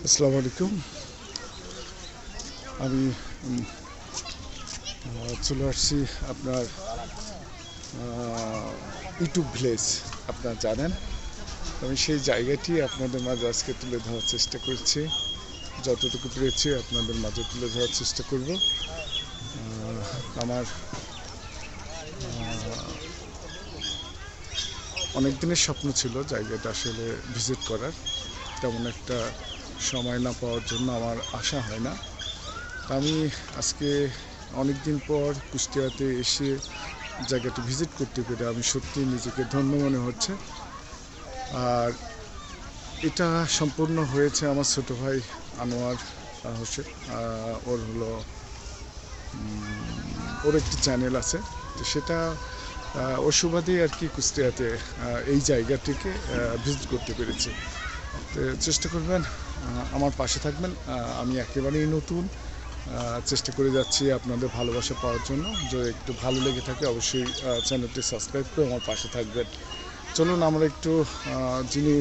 আসসালামু আলাইকুম। আমি চলে আসছি আপনার ইউটিউব ভিলেজ। আপনারা জানেন, আমি সেই জায়গাটি আপনাদের মাঝে আজকে তুলে ধরার চেষ্টা করছি। যতটুকু পেরেছি আপনাদের মাঝে তুলে ধরার চেষ্টা করব। আমার অনেক দিনের স্বপ্ন ছিল জায়গাটা আসলে ভিজিট করার। তেমন একটা সময় না পাওয়ার জন্য আমার আসা হয় না। আমি আজকে অনেক দিন পর কুষ্টিয়াতে এসে জায়গাটি ভিজিট করতে পেরে আমি সত্যি নিজেকে ধন্য মনে হচ্ছে। আর এটা সম্পূর্ণ হয়েছে আমার ছোট ভাই আনোয়ার হোসেন। ওর একটি চ্যানেল আছে, তো সেটা ওর সুবাদেই আর কি কুষ্টিয়াতে এই জায়গাটিকে ভিজিট করতে পেরেছি। তো চেষ্টা করবেন, আমার পাশে থাকবেন। আমি একেবারেই নতুন, চেষ্টা করে যাচ্ছি আপনাদের ভালোবাসা পাওয়ার জন্য। যদি একটু ভালো লেগে থাকে অবশ্যই চ্যানেলটি সাবস্ক্রাইব করে আমার পাশে থাকবেন। চলুন আমরা একটু যিনি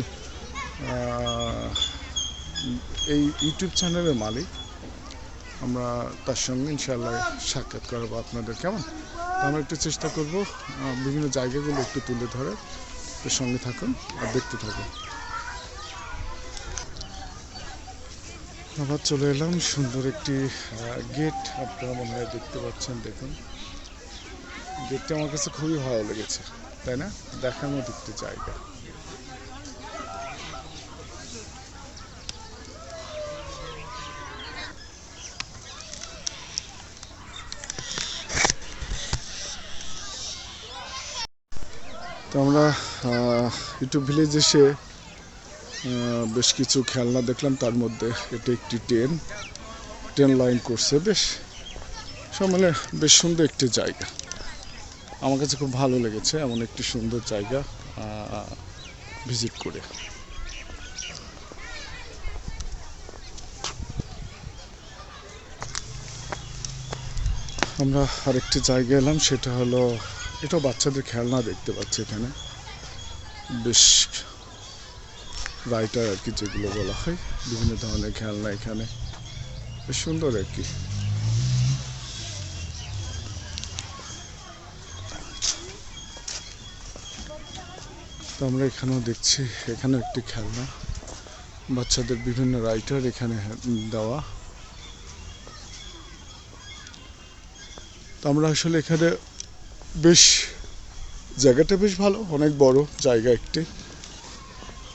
এই ইউটিউব চ্যানেলের মালিক, আমরা তার সঙ্গে ইনশাআল্লাহ সাক্ষাৎ করাবো আপনাদের। কেমন, আমরা একটু চেষ্টা করব বিভিন্ন জায়গাগুলো একটু তুলে ধরার। তো সঙ্গে থাকুন আর দেখতে থাকুন। আবার চলে এলাম সুন্দর একটি গেট, আপনারা মনে হয় দেখতে পাচ্ছেন। দেখুন, গেটটা আমার কাছে খুবই ভালো লেগেছে, তাই না? দেখার মতো একটি জায়গা। তো আমরা ইউটিউব ভিলেজ এসে বেশ কিছু খেলনা দেখলাম। তার মধ্যে এটা একটি ট্রেন লাইন করছে, বেশ সব মানে বেশ সুন্দর একটি জায়গা। আমার কাছে খুব ভালো লেগেছে এমন একটি সুন্দর জায়গা ভিজিট করে। আমরা আরেকটি জায়গায় এলাম, সেটা হলো, এটা বাচ্চাদের খেলনা দেখতে পাচ্ছি এখানে। বেশ রাইটার আর কি যেগুলো বলা হয়, বিভিন্ন ধরনের খেলনা এখানে, বেশ সুন্দর আর কি। তো আমরা এখানেও দেখছি, এখানেও একটি খেলনা বাচ্চাদের, বিভিন্ন রাইটার এখানে দেওয়া। তো আমরা আসলে এখানে বেশ জায়গাটা বেশ ভালো, অনেক বড় জায়গা একটি।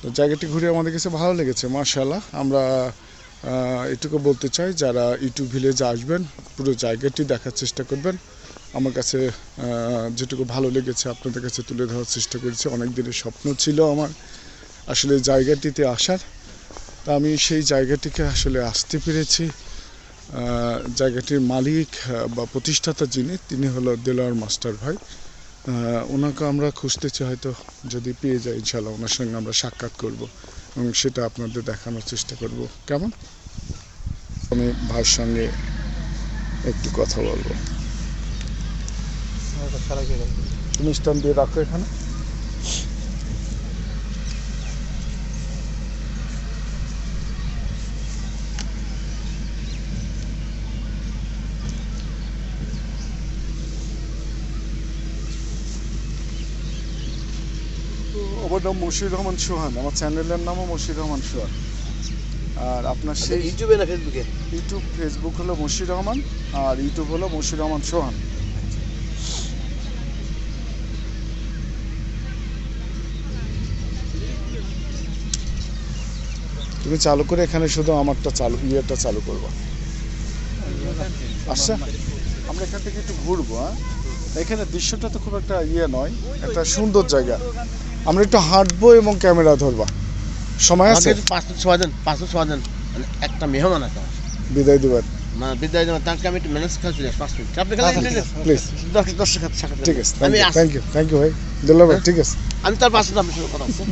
তো জায়গাটি ঘুরে আমাদের কাছে ভালো লেগেছে, মাশাআল্লাহ। আমরা এটুকু বলতে চাই, যারা ইউটিউব ভিলেজে আসবেন পুরো জায়গাটি দেখার চেষ্টা করবেন। আমার কাছে যেটুকু ভালো লেগেছে আপনাদের কাছে তুলে ধরার চেষ্টা করেছি। অনেক দিনের স্বপ্ন ছিল আমার আসলে জায়গাটিতে আসার, তা আমি সেই জায়গাটিকে আসলে আসতে পেরেছি। জায়গাটির মালিক বা প্রতিষ্ঠাতা যিনি, তিনি হলো দেলোয়ার মাস্টার ভাই। ওনাকে আমরা খুঁজতেছি, হয়তো যদি পেয়ে যাই ইনশাআল্লাহ ওনার সঙ্গে আমরা সাক্ষাৎ করব এবং সেটা আপনাদের দেখানোর চেষ্টা করব। কেমন, আমি ভাইয়ের সঙ্গে একটু কথা বলবো। তুমি স্ট্যান্ড দিয়ে রাখো এখানে। আমার নাম মশিউর রহমান সোহান, আমার চ্যানেলের নামও মশিউর রহমান সোহান। আর আপনার সেই ইউটিউবে না ফেসবুকে? ইউটিউব, ফেসবুক হলো মশিউর রহমান, আর ইউটিউব হলো মশিউর রহমান সোহান। তুমি চালু করে এখানে শুধু আমারটা ইয়েটা চালু করবো। আচ্ছা, আমরা এখান থেকে একটু ঘুরবো। এখানে দৃশ্যটা তো খুব একটা নয়, একটা সুন্দর জায়গা। আমরা একটু হাঁটবো এবং ক্যামেরা ধরবা। সময় আছে? 5-6 দিন মানে একটা মেহমান আছে বিদায় দিবেন? না, বিদায় দেওয়া তাকে আমি একটু ম্যানেজ করে চলে আসি 5 মিনিট। আপনি প্লিজ। দর্শক সাক্ষাৎ। ঠিক আছে, থ্যাংক ইউ ভাই দুল্লা ভাই। ঠিক আছে, আমি তার পাশে আপনার সঙ্গে কথা আছে।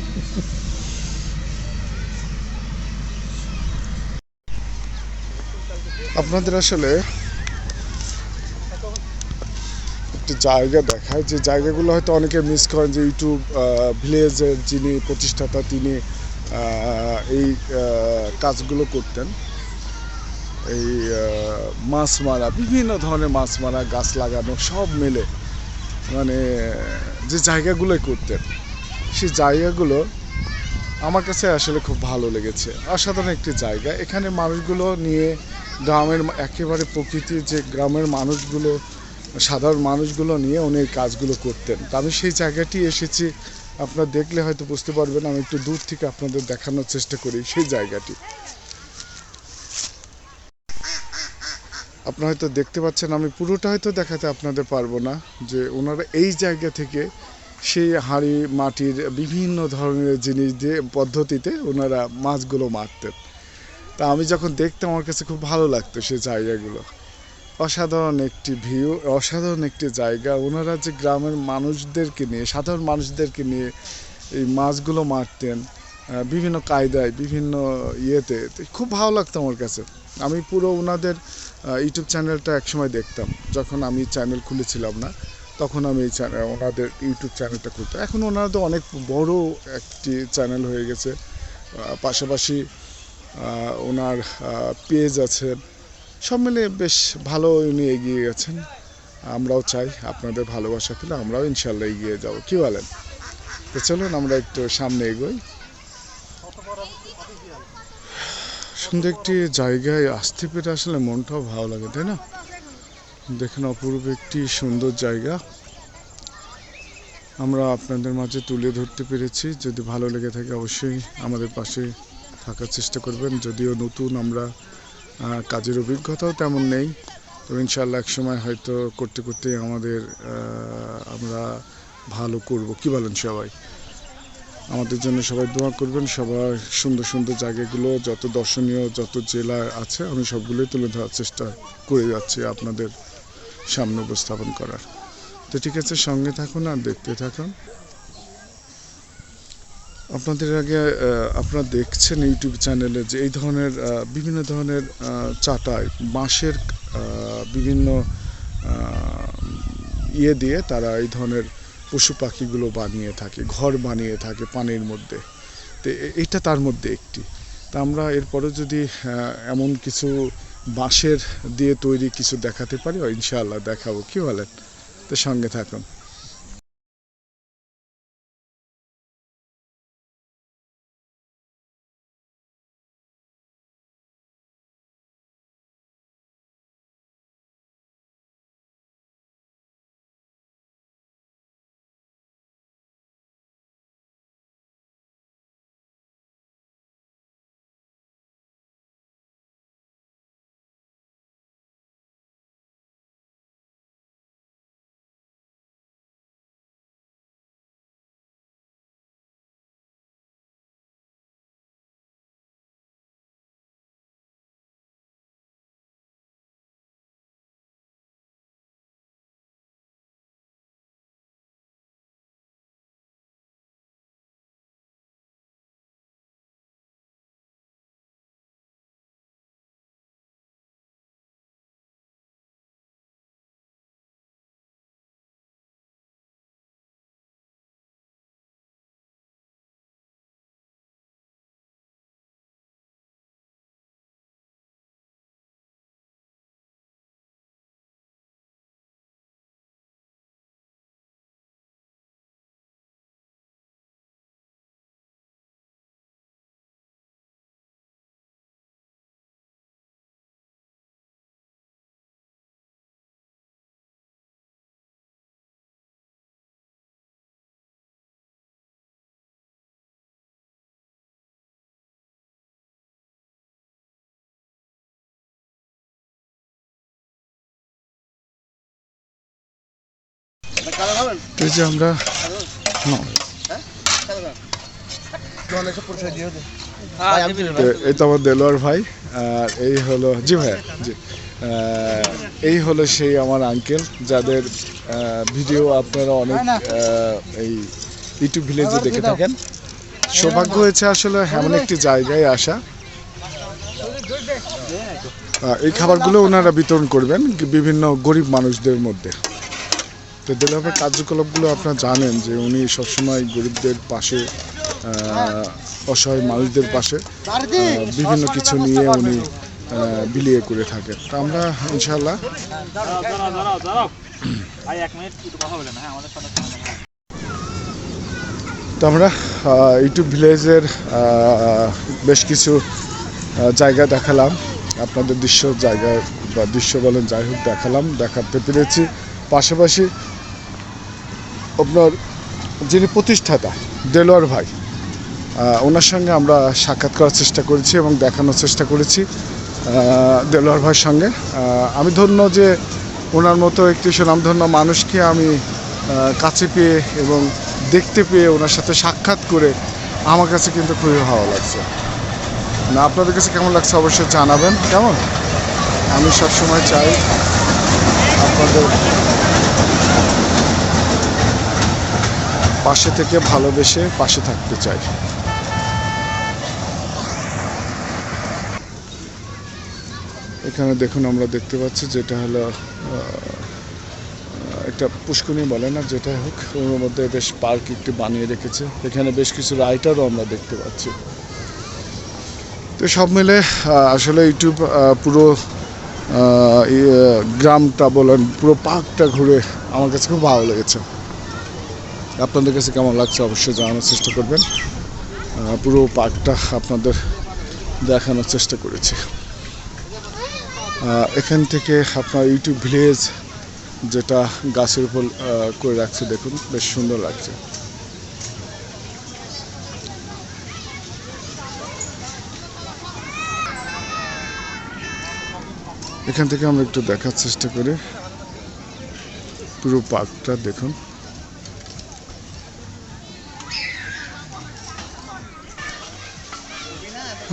আপনাদের আসলে একটি জায়গা দেখায়, যে জায়গাগুলো হয়তো অনেকে মিস করেন। যে ইউটিউব ভিলেজের যিনি প্রতিষ্ঠাতা, তিনি এই কাজগুলো করতেন। এই মাছ মারা, বিভিন্ন ধরনের মাছ মারা, গাছ লাগানো সব মিলে মানে যে জায়গাগুলোই করতেন, সেই জায়গাগুলো আমার কাছে আসলে খুব ভালো লেগেছে। অসাধারণ একটি জায়গা। এখানে মানুষগুলো নিয়ে গ্রামের একেবারে প্রকৃতির যে গ্রামের মানুষগুলো, সাধারণ মানুষগুলো নিয়ে উনি এই কাজগুলো করতেন। তা আমি সেই জায়গাটি এসেছি, আপনারা দেখলে হয়তো বুঝতে পারবেন। আমি একটু দূর থেকে আপনাদের দেখানোর চেষ্টা করি সেই জায়গাটি। আপনারা হয়তো দেখতে পাচ্ছেন, আমি পুরোটা হয়তো দেখাতে আপনাদের পারবো না, যে ওনারা এই জায়গা থেকে সেই হাঁড়ি মাটির বিভিন্ন ধরনের জিনিস দিয়ে পদ্ধতিতে ওনারা মাছগুলো মারতেন। তা আমি যখন দেখতাম আমার কাছে খুব ভালো লাগতো সেই জায়গাগুলো। অসাধারণ একটি ভিউ, অসাধারণ একটি জায়গা। ওনারা যে গ্রামের মানুষদেরকে নিয়ে, সাধারণ মানুষদেরকে নিয়ে এই মাছগুলো মারতেন বিভিন্ন কায়দায়, বিভিন্ন ইয়েতে, খুব ভালো লাগতো আমার কাছে। আমি পুরো ওনাদের ইউটিউব চ্যানেলটা একসময় দেখতাম, যখন আমি চ্যানেল খুলেছিলাম না তখন আমি এই চ্যানেল, ওনাদের ইউটিউব চ্যানেলটা খুলতাম। এখন ওনাদের অনেক বড় একটি চ্যানেল হয়ে গেছে, পাশাপাশি ওনার পেজ আছে, সব মিলে বেশ ভালো উনি এগিয়ে গেছেন। আমরাও চাই আপনাদের ভালোবাসা পেলে আমরাও ইনশাল্লাহ এগিয়ে যাব, কি বলেন? তো চলুন আমরা একটু সামনে এগোই। সুন্দর একটি জায়গায় আসতে পেরে আসলে মনটাও ভালো লাগে, তাই না? দেখেন, অপূর্ব একটি সুন্দর জায়গা আমরা আপনাদের মাঝে তুলে ধরতে পেরেছি। যদি ভালো লেগে থাকে অবশ্যই আমাদের পাশে থাকার চেষ্টা করবেন। যদিও নতুন, আমরা কাজের অভিজ্ঞতাও তেমন নেই, তো ইনশাআল্লাহ এক সময় হয়তো করতে করতে আমরা ভালো করব, কি বলেন? সবাই আমাদের জন্য সবাই দোয়া করবেন। সবার সুন্দর সুন্দর জায়গাগুলো, যত দর্শনীয় যত জেলা আছে, আমি সবগুলোই তুলে ধরার চেষ্টা করে যাচ্ছি আপনাদের সামনে উপস্থাপন করার। তো ঠিক আছে, সঙ্গে থাকুন আর দেখতে থাকুন। আপনাদের আগে আপনারা দেখছেন ইউটিউব চ্যানেলে যে এই ধরনের বিভিন্ন ধরনের চাটাই, বাঁশের বিভিন্ন ইয়ে দিয়ে তারা এই ধরনের পশু পাখিগুলো বানিয়ে থাকে, ঘর বানিয়ে থাকে পানির মধ্যে। তো এটা তার মধ্যে একটি। তা আমরা এরপরে যদি এমন কিছু বাঁশের দিয়ে তৈরি কিছু দেখাতে পারি, ইনশাআল্লাহ দেখাবো, কি বলেন? তো সঙ্গে থাকুন। এই যে আমরা এই তো আমার দেলোয়ার ভাই, আর এই হলো, জি ভাইয়া, জি, এই হলো সেই আমার আঙ্কেল, যাদের ভিডিও আপনারা অনেক এই ইউটিউব ভিলেজে দেখে থাকেন। সৌভাগ্য হয়েছে আসলে এমন একটি জায়গায় আসা। এই খাবারগুলো ওনারা বিতরণ করবেন বিভিন্ন গরিব মানুষদের মধ্যে। তো দেলোয়ারের কার্যকলাপগুলো আপনারা জানেন যে উনি সবসময় গরিবদের পাশে অসহায় মানুষদের পাশে বিভিন্ন কিছু নিয়ে উনি বিলিয়ে করে থাকেন। তো আমরা ইনশাআল্লাহ তো আমরা ইউটিউব ভিলেজের বেশ কিছু জায়গা দেখালাম আপনাদের, জায়গা বা দৃশ্য বলেন যাই হোক দেখাতে পেরেছি। পাশাপাশি আপনার যিনি প্রতিষ্ঠাতা দেলোয়ার ভাই, ওনার সঙ্গে আমরা সাক্ষাৎ করার চেষ্টা করেছি এবং দেখানোর চেষ্টা করেছি দেলোয়ার ভাইয়ের সঙ্গে। আমি ধন্য যে ওনার মতো একটি সুনামধন্য মানুষকে আমি কাছে পেয়ে এবং দেখতে পেয়ে ওনার সাথে সাক্ষাৎ করে আমার কাছে কিন্তু খুবই ভালো লাগছে। না, আপনাদের কাছে কেমন লাগছে অবশ্যই জানাবেন। কেমন, আমি সবসময় চাই আপনাদের পাশে থেকে ভালোবেসে পাশে থাকতে চাই। এখানে দেখুন আমরা দেখতে পাচ্ছি যেটা হলো একটা পুষ্করিণী বলে না, যেটা হোক, ওর মধ্যে বেশ পার্ক একটু বানিয়ে রেখেছে। এখানে বেশ কিছু রাইটারও আমরা দেখতে পাচ্ছি। তো সব মিলে আসলে ইউটিউব পুরো গ্রামটা বলেন, পুরো পার্কটা ঘুরে আমার কাছে খুব ভালো লেগেছে। আপনাদের কাছে কেমন লাগছে অবশ্যই জানানোর চেষ্টা করবেন। পুরো পার্কটা আপনাদের দেখানোর চেষ্টা করেছি। এখান থেকে আপনার ইউটিউব ভিলেজ যেটা গাছের উপর করে রাখছে, দেখুন বেশ সুন্দর লাগছে। এখান থেকে আমরা একটু দেখার চেষ্টা করি পুরো পার্কটা দেখুন।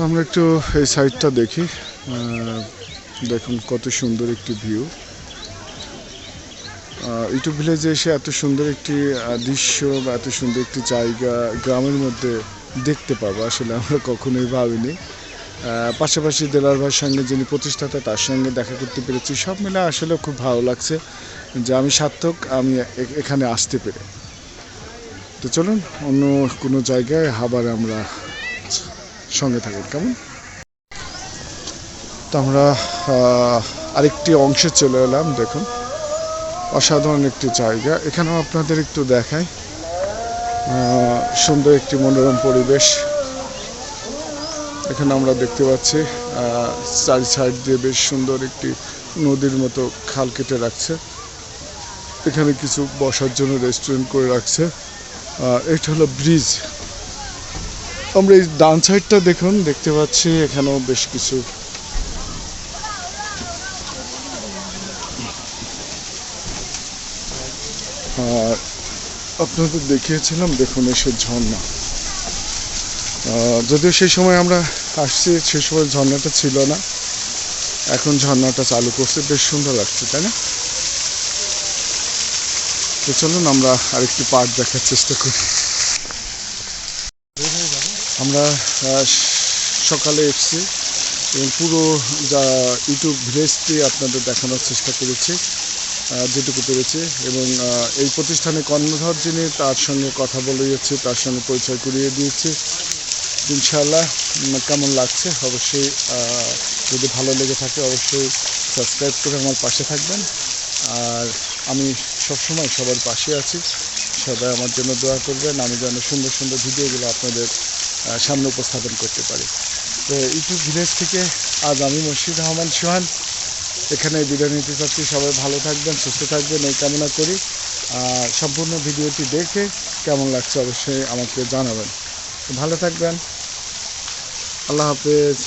আমরা একটু এই সাইডটা দেখি, দেখুন কত সুন্দর একটি ভিউ। ইউটিউব ভিলেজে এসে এত সুন্দর একটি দৃশ্য বা এত সুন্দর একটি জায়গা গ্রামের মধ্যে দেখতে পাবো আসলে আমরা কখনোই ভাবিনি। পাশাপাশি দেলোয়ার ভাইয়ের সঙ্গে যিনি প্রতিষ্ঠাতা, তার সঙ্গে দেখা করতে পেরেছি। সব মিলে আসলে খুব ভালো লাগছে যে আমি সার্থক আমি এখানে আসতে পেরে। তো চলুন অন্য কোনো জায়গায় আবার আমরা সঙ্গে থাকুন, কেমন। তো আমরা আরেকটি অংশে চলে এলাম। দেখুন অসাধারণ একটি জায়গা, এখানেও আপনাদের একটু দেখাই। সুন্দর একটি মনোরম পরিবেশ এখানে আমরা দেখতে পাচ্ছি। চারি সাইড দিয়ে বেশ সুন্দর একটি নদীর মতো খাল কেটে রাখছে। এখানে কিছু বসার জন্য রেস্টুরেন্ট করে রাখছে। এটা হলো ব্রিজ। আমরা এই ডান সাইডটা দেখুন দেখতে পাচ্ছি, এখানেও বেশ কিছু আপনাদের দেখিয়েছিলাম। দেখুন এসব ঝর্ণা, যদিও সেই সময় আমরা আসছি সেই সময় ঝর্ণাটা ছিল না, এখন ঝর্ণাটা চালু করছে, বেশ সুন্দর লাগছে, তাই না? তো চলুন আমরা আরেকটি পার্ক দেখার চেষ্টা করি। আমরা সকালে এসেছি এবং পুরো যা ইউটিউব ভিলেজটি আপনাদের দেখানোর চেষ্টা করেছি যেটুকু পেরেছি, এবং এই প্রতিষ্ঠানে কর্ণধার যিনি তার সঙ্গে কথা বলিয়েছি, তার সঙ্গে পরিচয় করিয়ে দিয়েছি। ইনশাআল্লাহ কেমন লাগছে অবশ্যই, যদি ভালো লেগে থাকে অবশ্যই সাবস্ক্রাইব করে আমার পাশে থাকবেন। আর আমি সবসময় সবার পাশে আছি, সবাই আমার জন্য দোয়া করবেন, আমি যেন সুন্দর সুন্দর ভিডিওগুলো আপনাদের সামনে উপস্থাপন করতে পারি। তো ইউটিউব ভিলেজ থেকে আজ আমি মশিউর রহমান সোহান এখানে বিদায় নিতে চাচ্ছি। সবাই ভালো থাকবেন, সুস্থ থাকবেন এই কামনা করি। আর সম্পূর্ণ ভিডিওটি দেখে কেমন লাগছে অবশ্যই আমাকে জানাবেন। ভালো থাকবেন, আল্লাহ হাফেজ।